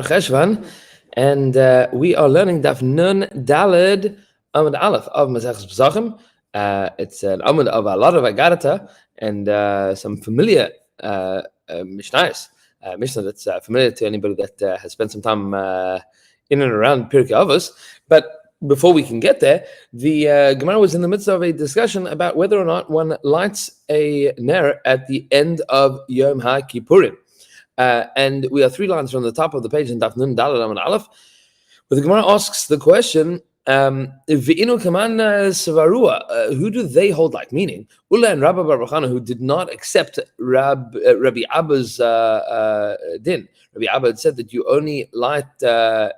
Cheshvan, and we are learning Daf Nun Daled Amud Aleph of Maseches Pesachim. It's an Amud of a lot of Agarata and some familiar Mishnayos. Mishnah that's familiar to anybody that has spent some time in and around Pirkei Avos. But before we can get there, the Gemara was in the midst of a discussion about whether or not one lights a ner at the end of Yom HaKippurim. And we are 3 lines from the top of the page in Daf Nun Daled Amud Aleph, where the Gemara asks the question, V'inu kaman svarua, who do they hold like? Meaning, Ula and Rabbi Bar Bachana, who did not accept Rabbi Abba's din. Rabbi Abba had said that you only light candle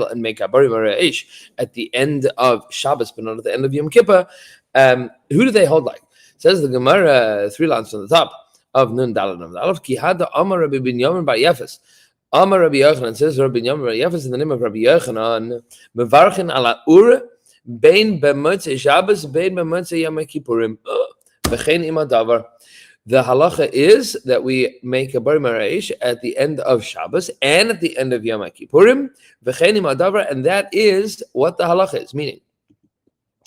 and make abari mara'esh at the end of Shabbos, but not at the end of Yom Kippur. Who do they hold like? Says the Gemara, 3 lines from the top of Nun Daled Amud Aleph, Ki hada Amar Rabbi Binyamin bar Yefes. Amar Rabbi Yochanan, says Rabbi Binyamin bar Yefes in the name of Rabbi Yochanan, Mevarchin ala ur bein b'motzei Shabbos bein b'motzei Yom Kippurim v'chein im hadavar. The halacha is that we make a bar mara'esh at the end of Shabbos and at the end of Yom Kippurim v'chein im hadavar, and that is what the halacha is. Meaning,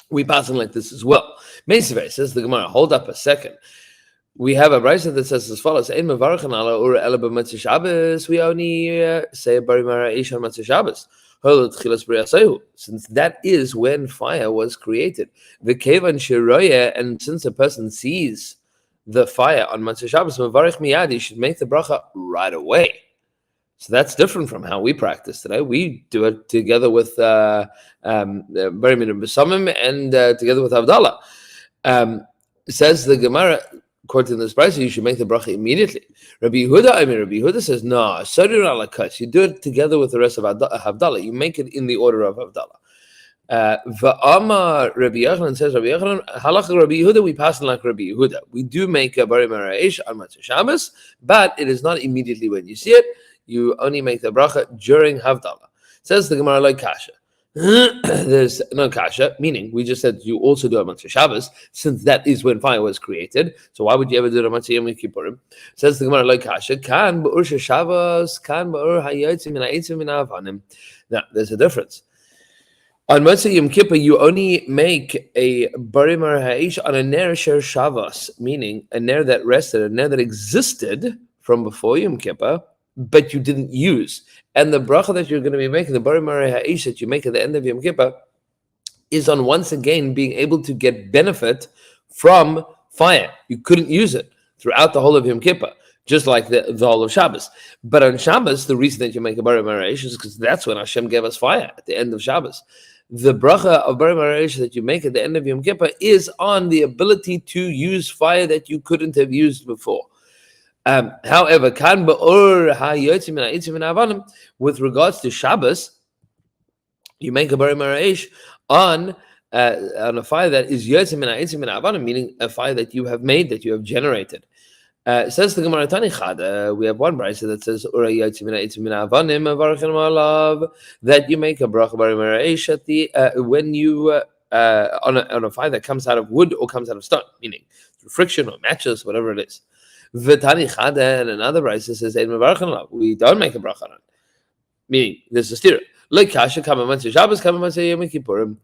we pass on like this as well. Maseches, says the Gemara. Hold up a second. We have a brayso that says as follows: "Ein mevarchin ala ur ela b'motzei Shabbos." We only say a bar mara'esh on Motzei Shabbos. Since that is when fire was created. V'kevan sheroya, and since a person sees the fire on Motzei Shabbos, mevarich miyad, he should make the bracha right away. So that's different from how we practice today. We do it together with Bari Minim B'Samim and together with Havdalah. Says the Gemara, according to this price, you should make the bracha immediately. Rabbi Yehuda says, no, Sarir ala Kash. You do it together with the rest of Havdalah. You make it in the order of Havdalah. Va'amar Rabbi Yochanan, says Rabbi Yochanan, halacha Rabbi Yehuda, we pass on like Rabbi Yehuda. We do make a bari mara'esh on Motzei Shabbos, but it is not immediately when you see it. You only make the bracha during Havdalah. Says the Gemara like Kasha. There's no kasha, meaning we just said you also do a Motzei Shabbos, since that is when fire was created. So why would you ever do a Motzei Yom Kippurim? Says the Gemara like kasha. Kan ba'ur Shabbos, kan ba'ur hayotzim min ha'etzim min ha'avanim. Now there's a difference. On Motzei Yom Kippur, you only make a bari mara'esh on a ner sher Shabbos, meaning a ner that rested, a ner that existed from before Yom Kippur, but you didn't use. And the bracha that you're going to be making, the bari mara'esh that you make at the end of Yom Kippur, is on once again being able to get benefit from fire. You couldn't use it throughout the whole of Yom Kippur, just like the whole of Shabbos. But on Shabbos, the reason that you make a bari mara'esh is because that's when Hashem gave us fire, at the end of Shabbos. The bracha of bari mara'esh that you make at the end of Yom Kippur is on the ability to use fire that you couldn't have used before. However, kan ba'ur hayotzim min ha'etzim min ha'avanim, with regards to Shabbos, you make a bari mara'esh on a fire that is yotzim min ha'etzim min ha'avanim, meaning a fire that you have made, that you have generated. Says the Gemara Tani Chad, we have one brayso that says ura yotzim min ha'etzim min ha'avanim avarchin malav, that you make a bracha bari mara'esh at the when you on a fire that comes out of wood or comes out of stone, meaning through friction or matches, whatever it is. V'tani chada, and another brayso says we don't make a bracha on it, meaning there's a stira. Like kasha kama Motzei Shabbos, kama Motzei Yom Kippurim.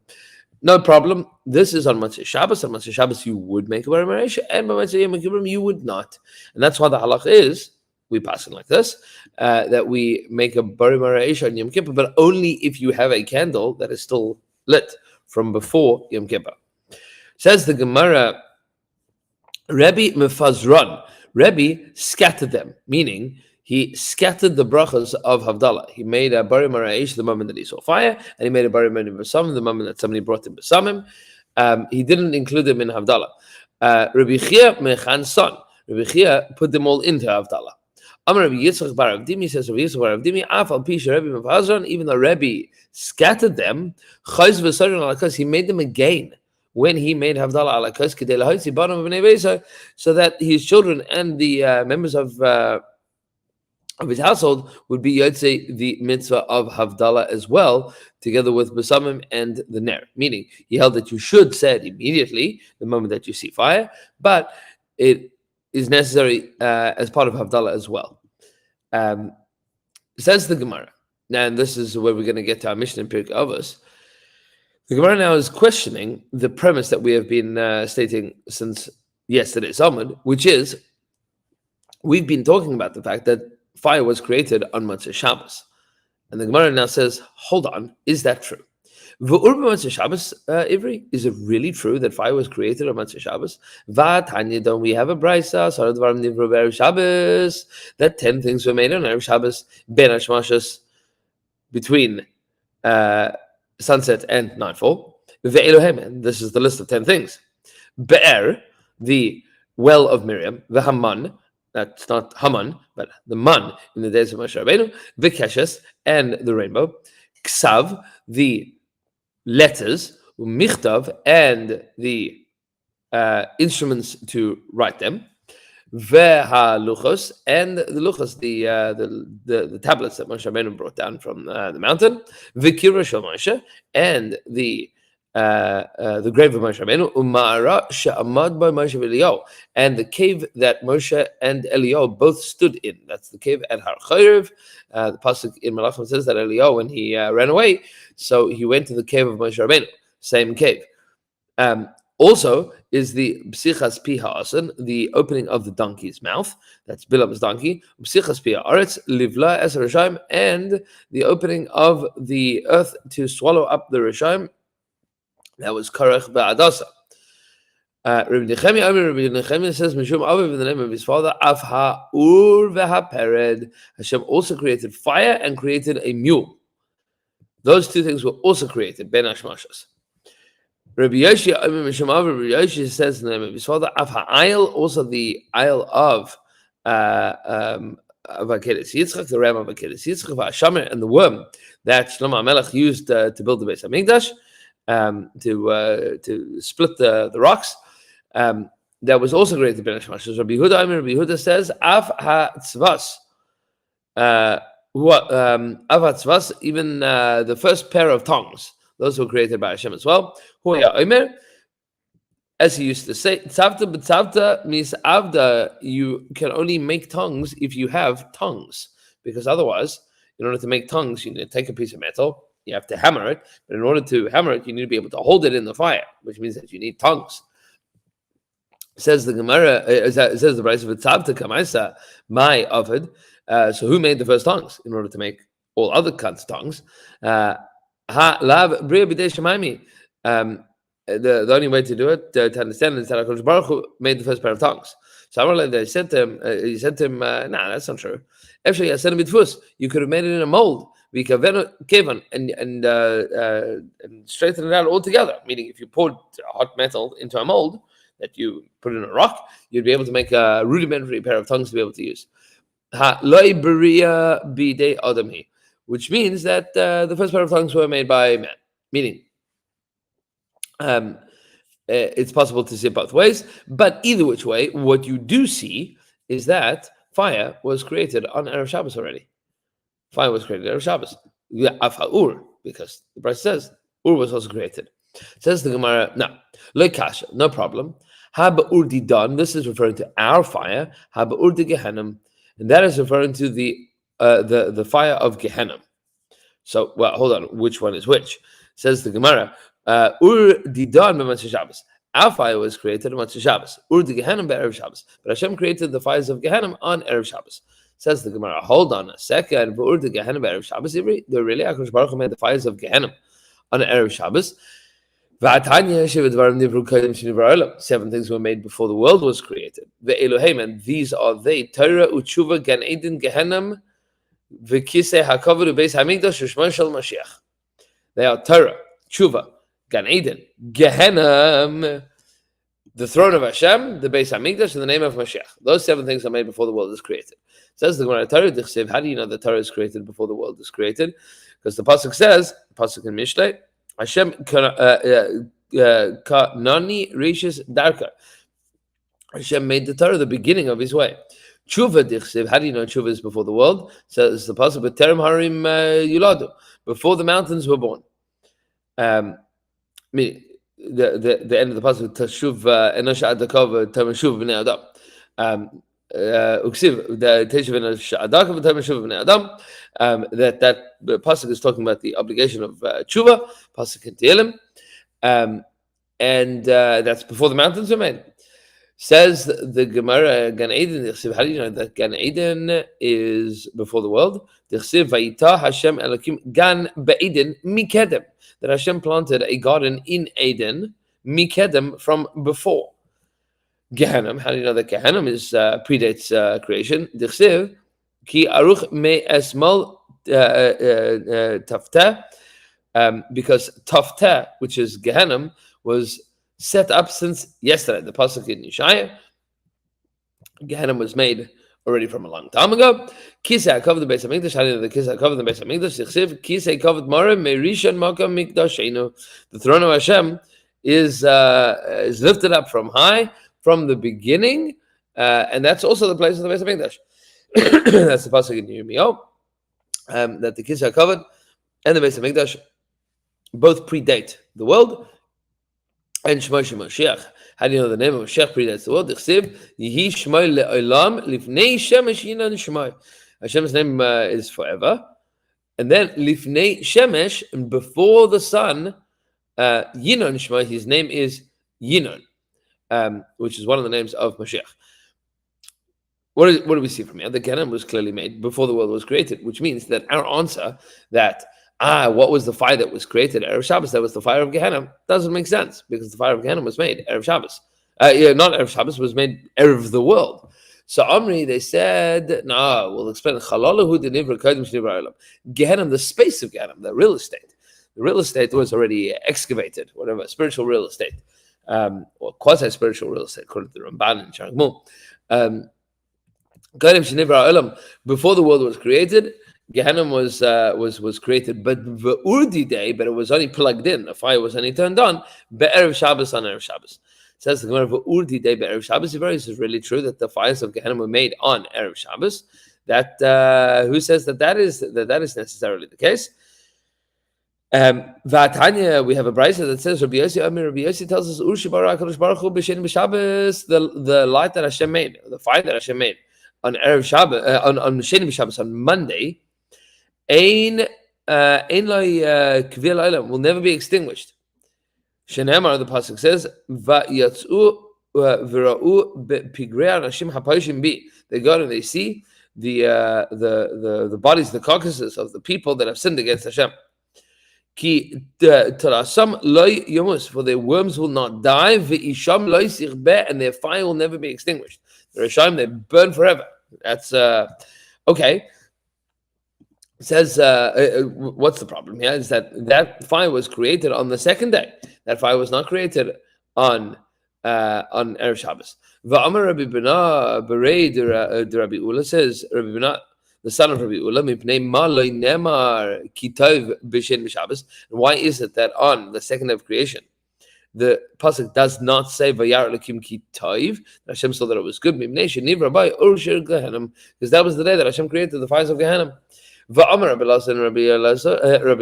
No problem. This is on Motzei Shabbos. On Motzei Shabbos you would make a bari mara'esh, and on Motzei Yom Kippurim you would not. And that's why the halacha is we pass it like this, that we make a bari mara'esh on Yom Kippur, but only if you have a candle that is still lit from before Yom Kippur. Says the Gemara, Rebbe mefazron. Rebbe scattered them, meaning he scattered the brachas of Havdalah. He made a bari mara'esh the moment that he saw fire, and he made a bari mara'esh the moment that somebody brought him besamim. He didn't include them in Havdalah. Rabbi Chia mechan son. Rabbi Chia put them all into Havdalah. Amar Rabbi Yitzchak bar Avdimi, says Rabbi Yitzchak bar Avdimi, af al pi Rebbe mefazron, even though Rebbe scattered them, chayz v'saron alakas, he made them again when he made Havdalah ala Kos Kedei Lahotzi Banim B'nei Beisa, so that his children and the members of his household would be Yotzei the mitzvah of Havdalah as well, together with Besamim and the Ner. Meaning, he held that you should say it immediately, the moment that you see fire, but it is necessary as part of Havdalah as well. Says the Gemara, and this is where we're going to get to our mission in Pirkei Avos. The Gemara now is questioning the premise that we have been stating since yesterday's Amud, which is we've been talking about the fact that fire was created on Matzah Shabbos. And the Gemara now says, hold on, is that true? Shabbos, Ivri, is it really true that fire was created on Matzah Shabbos? Tanya, don't we have a brisa? Shabbos that 10 things were made on Erev Shabbos, Ben Hashmashas, between sunset and nightfall. And this is the list of 10 things. Be'er, the well of Miriam, the Haman, that's not Haman, but the man in the days of Moshe Rabbeinu, the Keshes, and the rainbow, Ksav, the letters, Michtav, and the instruments to write them, Veha-luchos, and the luchos, the tablets that Moshe Rabbeinu brought down from the mountain, V'kira shel Moshe, and the grave of Moshe Rabbeinu, Umara she'amad by Moshe Eliyahu, and the cave that Moshe and Eliyahu both stood in. That's the cave at Har Chayrev. The pasuk in Malachim says that Eliyahu, when he ran away, so he went to the cave of Moshe Rabbeinu, same cave. Also is the Psichas Pi Ha'asan, the opening of the donkey's mouth. That's Bilam's donkey. Psichas Pi Ha'aretz, Livla Es Rishayim, and the opening of the earth to swallow up the Rishayim. That was Karech Ba'adasa. Rabbi Nechemia says, Mishum Aviv, in the name of his father, Av Ha'ur Ve'Hapered. Hashem also created fire and created a mule. Those two things were also created, Ben Hashmashas. Rabbi Yoshi, Mishum Aviv, Rabbi Yoshi says in the name of his father, Av Ha'ayil, also the Isle of Akedes Yitzchak, the ram of Akedes Yitzchak, Va'ashamer, and the worm that Shlomo HaMelech used to build the Beis HaMikdash. To split the rocks, that was also created by Hashmashas. Rabbi Yehuda says, Av HaTzvas, Av HaTzvas, even the first pair of tongues, those were created by Hashem as well. As he used to say, Tzavta b'tzavta means avda, you can only make tongues if you have tongues, because otherwise, in order to make tongues, you need to take a piece of metal. You have to hammer it, but in order to hammer it, you need to be able to hold it in the fire, which means that you need tongues. Says the Gemara, says the Brisa of Tzavta Kamaisa, my Ovid. So who made the first tongues in order to make all other kinds of tongues? Ha lav bria b'dei shemaimi. The only way to do it, to understand it, is that HaKadosh Baruch Hu made the first pair of tongues. So they said to him, nah, that's not true. Actually, I said him b'tfus. You could have made it in a mold. And straighten it out altogether. Meaning, if you poured hot metal into a mold that you put in a rock, you'd be able to make a rudimentary pair of tongues to be able to use. Which means that the first pair of tongues were made by man. Meaning, it's possible to see it both ways. But either which way, what you do see is that fire was created on Erev Shabbos already. Fire was created on Shabbos. Ur, because the Brisa says Ur was also created. Says the Gemara, no problem. Haba Ur Didan, this is referring to our fire. Haba Ur de Gehenna, and that is referring to the fire of Gehenna. So, hold on, which one is which? Says the Gemara, Ur Didan b'Matzah Shabbos. Our fire was created on Matzah Shabbos. Ur de Gehenna b'Erev Shabbos. But Hashem created the fires of Gehenna on Erev Shabbos. Says the Gemara, hold on a second. Ur de Gehenna b'Erev Shabbos. They're really HaKadosh Baruch Hu made the fires of Gehenna on Erev Shabbos. 7 things were made before the world was created. And these are they: Torah, Utshuva, Gan Eden, Gehenna, V'kisei HaKavod U'Beis HaMikdash U'Shmo Shel Mashiach. They are Torah, Tshuva, Gan Eden, Gehenna, the throne of Hashem, the Beis HaMikdash, and the name of Mashiach. Those 7 things are made before the world is created. Says the Gemara, Torah Dichsev. How do you know that Torah is created before the world is created? Because the pasuk says, the pasuk in Mishlei, Hashem kanani rishis darka. Hashem made the Torah the beginning of His way. Tshuva Dichsev. How do you know Tshuva is before the world? Says the pasuk, B'terem harim yuladu, before the mountains were born. Meaning the end of the pasuk, Tashuv enosha adakov tamashuv b'nei adam. that the pasuk is talking about the obligation of tshuva, pasuk in Tehillim, and that's before the mountains were made. Says the Gemara, Gan Eden. How do you know that Gan Eden is before the world? Vayita Hashem Elokim Gan Be'eden Mikedem. That Hashem planted a garden in Eden, Mikedem, from before. Gehenim. How do you know that Gehenim is predates creation? Dichsiv Ki Aruch Me Esmal Tafteh, because Tafteh, which is Gehenim, was set up since yesterday. The pasuk in Yeshaya, Gehenim was made already from a long time ago. Kisei covered the Beis Hamikdash. How do you know the Kisei covered the Beis Hamikdash? Dichsiv Kisei covered Mara Merishan Makam Mikdashenu. The throne of Hashem is lifted up from high, from the beginning, and that's also the place of the Beis Hamikdash. That's the pasuk in Yomi, that the Kisei covered and the Beis Hamikdash both predate the world. And Shmoi Mashiach. How do you know the name of Mashiach predates the world? Dichsiv Yehi Shmoi le'olam lifnei shemesh yinan Shmoi. Hashem's name is forever, and then lifnei shemesh, and before the sun, yinan Shmoi. His name is Yinon, which is one of the names of Mashiach. What do we see from here? The Gehenim was clearly made before the world was created, which means that our answer that what was the fire that was created Erev Shabbos? That was the fire of Gehenna. Doesn't make sense, because the fire of Gehenna was made Erev Shabbos. Not Erev Shabbos, was made Erev the world. So Omri, they said, no, we'll explain. Gehenna, the space of Gehenna, the real estate. The real estate was already excavated, whatever, spiritual real estate, or quasi-spiritual real estate, according to the Ramban and Sharagmul. Before the world was created, Gehenna was created, but the Urdi day, but it was only plugged in. The fire was only turned on. Be'erev Shabbos, on Erev Shabbos. Says the Gemara, Urdi day be'erev Shabbos. This is really true that the fires of Gehenna were made on Erev Shabbos. That who says that is necessarily the case? V'atanya, we have a brisa that says Rabbi Yossi tells us Ur shibara HaKadosh Baruch Hu b'Sheni b'Shabbos, the light that Hashem made, the fire that Hashem made on Erev Shabbos, on Sheni b'Shabbos, on Monday. Ein loy kvil olam, will never be extinguished. Shenemar, the pasuk says, va'yatzu v'ra'u bepigrei anashim haposhim bi. They go and they see the bodies, the carcasses of the people that have sinned against Hashem. Ki tarasam loy yomus, for their worms will not die. V'isham loy sichbeh, and their fire will never be extinguished. The Rishayim, they burn forever. That's okay. It says, what's the problem here? Is that fire was created on the second day. That fire was not created on Erev Shabbos. Va'amar Rabbi Bina Berei de Rabbi Ula, says Rabbi Bina, the son of Rabbi Ula, mipnei ma lo nemar ki tov b'shen b'Shabbos. And why is it that on the second day of creation, the pasuk does not say vayar Elokim ki tov? Hashem saw that it was good. Mipnei shenivra by ur shir Gehenim, because that was the day that Hashem created the fires of Gehenim. Va'amar Rabbi Elazar, and Rabbi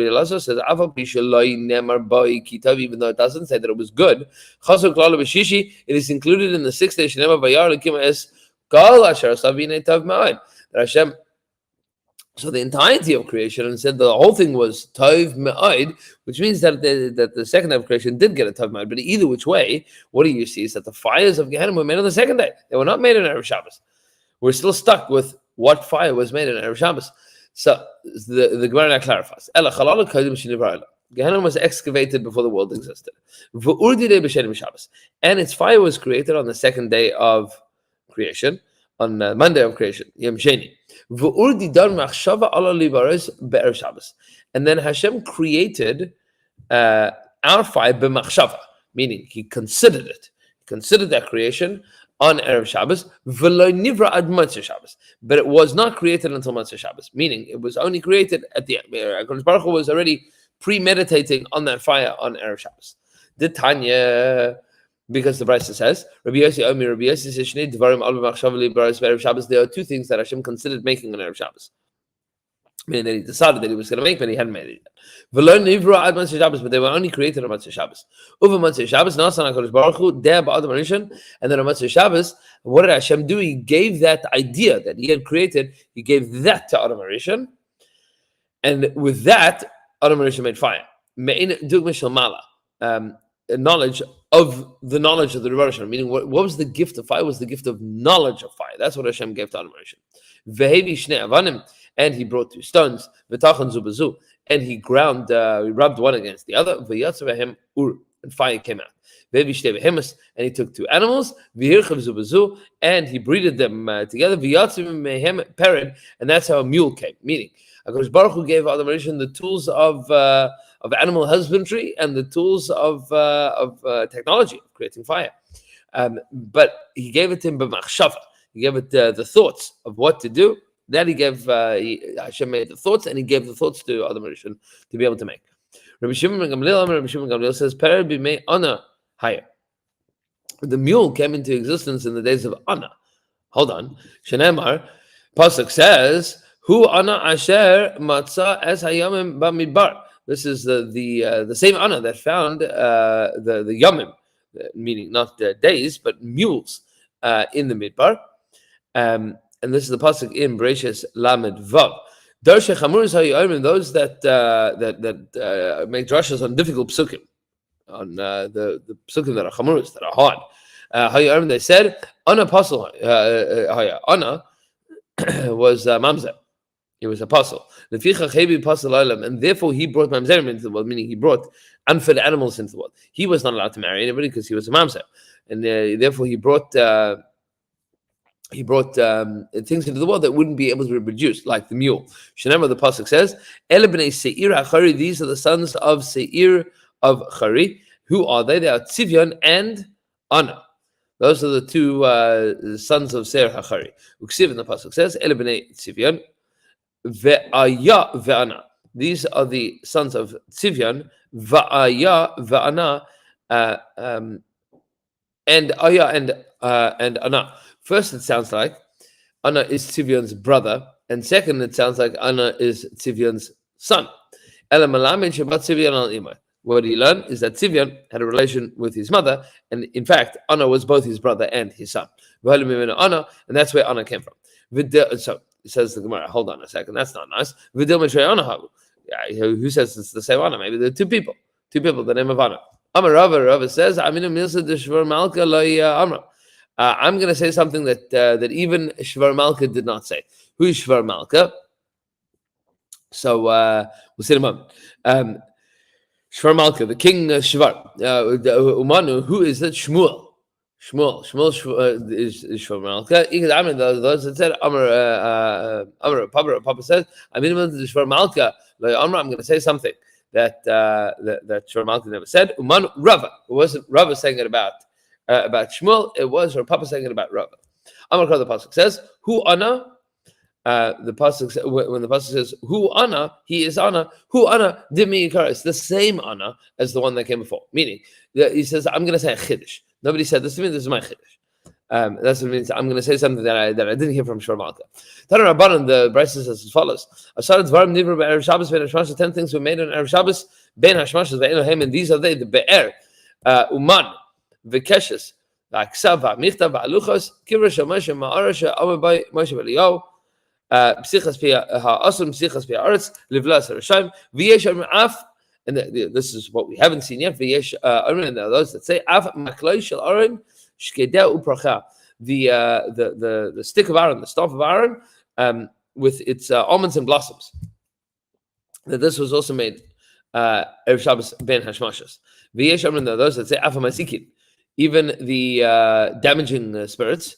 Elazar says, "Aval pisha lo nemar by ki tov," even though it doesn't say that it was good. Chasu klal b'shishi, it is included in the sixth day. Shenemar vayar Elokim es kol asher savine tov ma'od. That Hashem. So the entirety of creation, and said the whole thing was tov me'od, which means that the second day of creation did get a tov me'od. But either which way, what do you see is that the fires of Gehenna were made on the second day. They were not made on Erev Shabbos. We're still stuck with what fire was made on Erev Shabbos. So the Gemara now clarifies. Gehenna was excavated before the world existed. And its fire was created on the second day of creation, on Monday of creation, Yom Sheni. And then Hashem created our fire b'machshava, meaning He considered it. He considered that creation on Erev Shabbos, v'lo nivra ad Matzeh Shabbos, but it was not created until Matzeh Shabbos, meaning it was only created at the end. HaKadosh Baruch Hu was already premeditating on that fire on Erev Shabbos. The Tanya, because the Brisa says, Rabbi Yossi Omi, Rabbi Yossi says, Shnei Dvarim al b'machshava li b'aros Erev Shabbos. There are two things that Hashem considered making on Erev Shabbos. Meaning that he decided that he was going to make, but he hadn't made it yet. V'lo nivra ad Matzei Shabbos, but they were only created on Matzei Shabbos. Uva Matzei Shabbos, nasan HaKadosh Baruch Hu, der ba'adam harishon, and then on Matzei Shabbos, what did Hashem do? He gave that idea that he had created, he gave that to Adam Harishon, and with that, Adam Harishon made fire. Me'in dugma shel mala, knowledge of the knowledge of the Rebbe Hashem. Meaning, what was the gift of fire? It was the gift of knowledge of fire. That's what Hashem gave to Adam Harishon. Vehevi shnei avanim, and he brought 2 stones. V'tachan zu b'zu, and he ground, he rubbed one against the other. V'yatzu v'hem ur, and fire came out. Vehevi shnei behemoths, and he took 2 animals. V'hirchav zu b'zu, and he breeded them together. V'yatzu v'mehem pered, and that's how a mule came. Meaning, HaKadosh Baruch Hu gave Adam Harishon the tools of animal husbandry and the tools of technology, of creating fire. But he gave it to him b'machshava. He gave it the thoughts of what to do. That he gave, Hashem made the thoughts, and he gave the thoughts to Adam Harishon to be able to make. Rabbi Shimon ben Gamliel says, "Pered b'mei Ana higher." The mule came into existence in the days of Ana. Hold on. Shenemar, Pasuk says, "Hu Ana asher matzah es hayamim b'midbar." This is the same Ana that found the Yomim, meaning not days, but mules in the Midbar. And this is the pasuk in Bereshis Lamed Vav. Dirshu chamuris hayoyim, those that make drashas on difficult psukim, on the psukim that are chamuris, that are hard. Hayoyim, they said, Ana apostle, Ana was mamzer. He was apostle. And therefore he brought mamzerim into the world, meaning he brought unfit animals into the world. He was not allowed to marry anybody because he was a mamzer, and therefore he brought things into the world that wouldn't be able to reproduce, like the mule. Shenemar, the pasuk says, "Ele b'nei Seir HaChari." These are the sons of Seir of Chari. Who are they? They are Tzivyon and Ana. Those are the 2 sons of Seir HaChari. Uksiv, in the pasuk says, "Ele b'nei Tzivyon ve'aya ve'ana." These are the sons of Tzivyon, ve'aya ve'ana, and Aya and Ana. First, it sounds like Ana is Tzivyon's brother, and second, it sounds like Ana is Tzivyon's son. What he learned is that Tzivyon had a relation with his mother, and in fact, Ana was both his brother and his son. And that's where Ana came from. So it says the Gemara, hold on a second, that's not nice. Who says it's the same Ana? Maybe there are 2 people, the name of Ana. Amar Rava says, I'm going to say something that even Shvar Malka did not say. Who is Shvar Malka? So we'll see in a moment. Shvar Malka, the king Shvar. Umanu, who is that? Shmuel. Shmuel is Shvar Malka. I mean, those that said, Papa says, I'm in the Shvar Malka. I'm going to say something that Shvar Malka never said. Umanu, Rava. It wasn't Rava saying it about Shmuel, it was her papa saying it about Rava. Amakar, the pasuk says, "Who Ana?" The pasuk, when the pasuk says, "Who Ana?" He is Ana. Who Ana? Dimi Yikar. It's the same Ana as the one that came before. Meaning, he says, "I'm going to say a chiddush." Nobody said this to me. This is my chiddush. That's what it means. I'm going to say something that I didn't hear from Shvar Malka. Tana Rabbanan, the Brisa says as follows: "Asar dvarim nivra be'erev Shabbos ben Hashmashas." 10 things were made on erev Shabbos ben Hashmashas ve'elohem, and these are they: the be'er, uman. V'keshes, v'aksav, v'amichtav, v'aluchos, kivra shemoshe ma'arasha, amabai, Moshe v'Eliyahu, psichas pi ha'asum, psichas pi ha'aretz, livlas ha'rashayim, v'yesh af, and this is what we haven't seen yet, v'yesh and there are those that say, af makloi shel Aaron, shkedeh u'pracha, the stick of Aaron, the staff of Aaron, with its almonds and blossoms. That this was also made Erev Shabbos ben Hashmashas. V'yesh and there are those that say, af masikin, even the damaging spirits,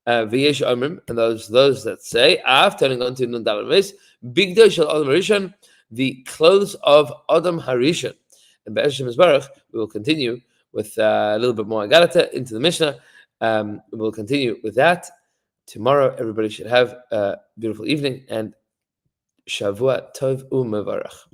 v'yesh amrim, and those that say, af, turning on to nun daled beis, bigdei shel Adam Harishon, the clothes of Adam Harishon. And Be'ezhem Yisbarach, we will continue with a little bit more Agarata into the Mishnah. We'll continue with that tomorrow. Everybody should have a beautiful evening and Shavua Tov U'Mevarach.